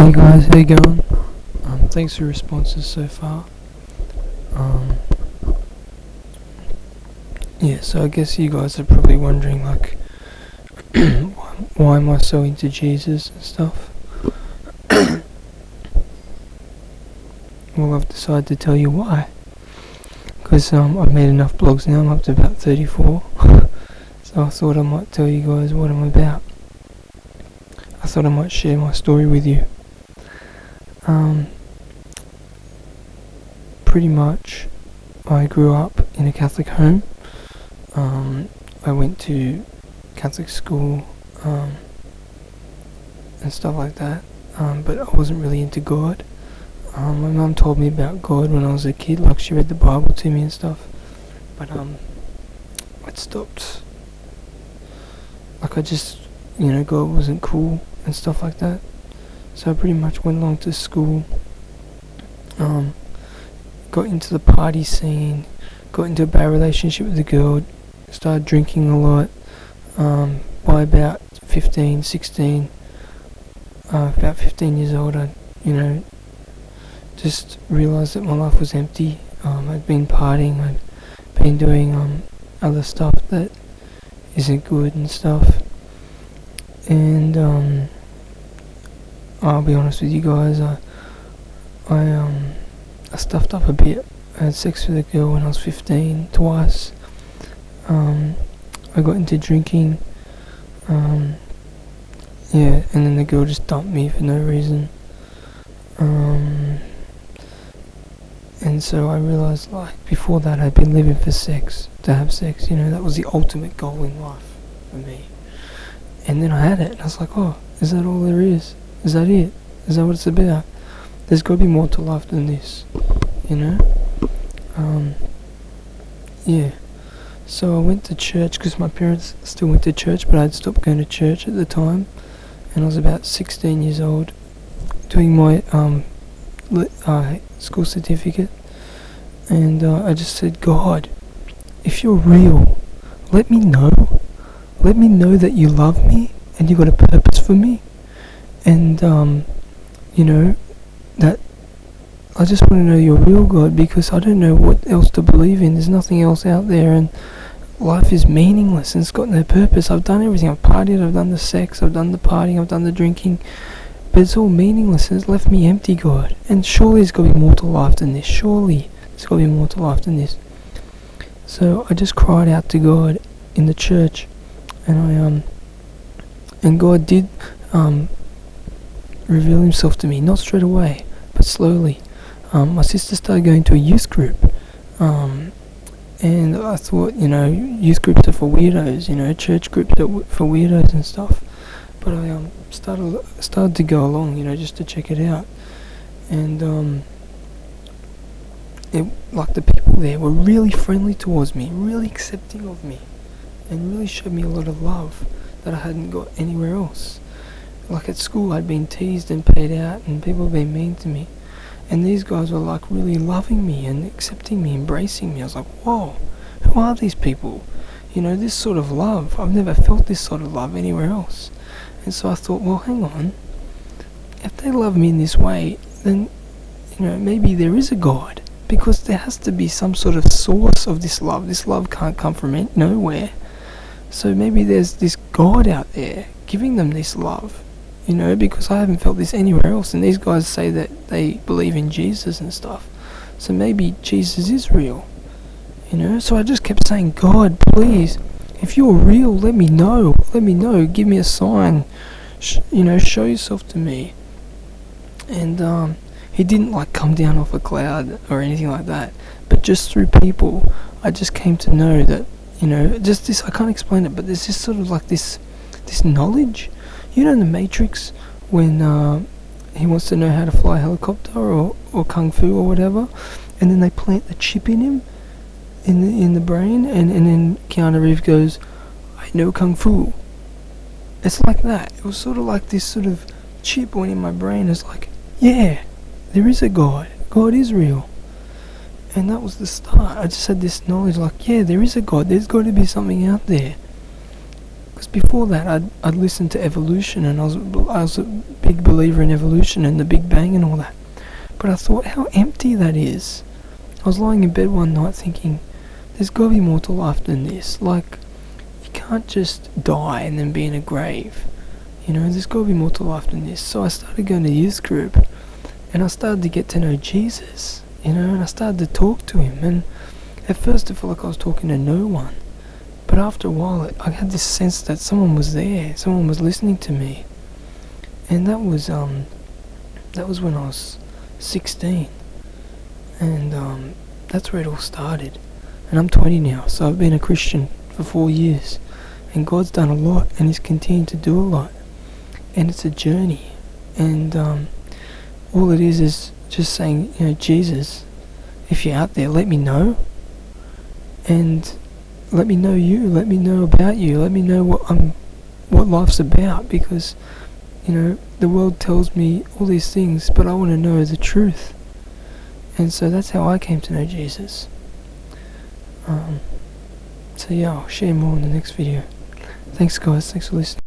Hey guys, how you going? Thanks for your responses so far. Yeah, so I guess you guys are probably wondering, like, why am I so into Jesus and stuff? Well, I've decided to tell you why. Because I've made enough blogs now, I'm up to about 34. So I thought I might tell you guys what I'm about. I thought I might share my story with you. Pretty much, I grew up in a Catholic home. I went to Catholic school and stuff like that, but I wasn't really into God. My mum told me about God when I was a kid, like she read the Bible to me and stuff, but I'd stopped. Like I just, God wasn't cool and stuff like that. So I pretty much went along to school, got into the party scene, got into a bad relationship with a girl, started drinking a lot. By about 15, 16, about 15 years old, I, just realised that my life was empty. I'd been partying, I'd been doing other stuff that isn't good and stuff. And I'll be honest with you guys, I stuffed up a bit. I had sex with a girl when I was 15, twice. I got into drinking, and then the girl just dumped me for no reason. And so I realised, like, before that I'd been living for sex, to have sex, that was the ultimate goal in life for me. And then I had it, and I was like, oh, is that all there is? Is that it? Is that what it's about? There's got to be more to life than this, Yeah. So I went to church, because my parents still went to church, but I'd stopped going to church at the time, and I was about 16 years old, doing my school certificate, and I just said, God, if you're real, let me know that you love me, and you got a purpose for me, and that I just want to know you're real, God, because I don't know what else to believe in. There's nothing else out there, and life is meaningless, and it's got no purpose. I've done everything. I've partied, I've done the sex, I've done the partying, I've done the drinking, but it's all meaningless, and it's left me empty, God. And surely there's got to be more to life than this. Surely there's got to be more to life than this. So I just cried out to God in the church, and and God did reveal himself to me, not straight away, but slowly. My sister started going to a youth group, and I thought, youth groups are for weirdos, church groups are for weirdos and stuff. But I started to go along, just to check it out, and the people there were really friendly towards me, really accepting of me, and really showed me a lot of love that I hadn't got anywhere else. Like at school, I'd been teased and paid out, and people had been mean to me. And these guys were like really loving me and accepting me, embracing me. I was like, whoa, who are these people? This sort of love. I've never felt this sort of love anywhere else. And so I thought, well, hang on. If they love me in this way, then, maybe there is a God. Because there has to be some sort of source of this love. This love can't come from nowhere. So maybe there's this God out there giving them this love. Because I haven't felt this anywhere else, and these guys say that they believe in Jesus and stuff, so maybe Jesus is real, so I just kept saying, God, please, if you're real, let me know, give me a sign, show yourself to me. And he didn't come down off a cloud or anything like that, but just through people, I just came to know that, just this, I can't explain it, but there's just sort of like this knowledge. In the Matrix, when he wants to know how to fly a helicopter or kung fu or whatever, and then they plant the chip in him, in the brain, and then Keanu Reeves goes, I know kung fu. It's like that. It was sort of like this sort of chip went in my brain. It's like, yeah, there is a God. God is real. And that was the start. I just had this knowledge, like, yeah, there is a God. There's got to be something out there. Because before that, I'd listened to evolution, and I was big believer in evolution and the Big Bang and all that. But I thought how empty that is. I was lying in bed one night thinking, there's got to be more to life than this. Like, you can't just die and then be in a grave. You know, there's got to be more to life than this. So I started going to youth group, and I started to get to know Jesus, you know, and I started to talk to him. And at first it felt like I was talking to no one. But after a while, I had this sense that someone was there, someone was listening to me. And that was when I was 16. And that's where it all started. And I'm 20 now, so I've been a Christian for 4 years. And God's done a lot, and he's continued to do a lot. And it's a journey. And all it is just saying, you know, Jesus, if you're out there, let me know. And let me know you, let me know about you, let me know what life's about, because, you know, the world tells me all these things, but I want to know the truth. And so that's how I came to know Jesus. So yeah, I'll share more in the next video. Thanks guys, thanks for listening.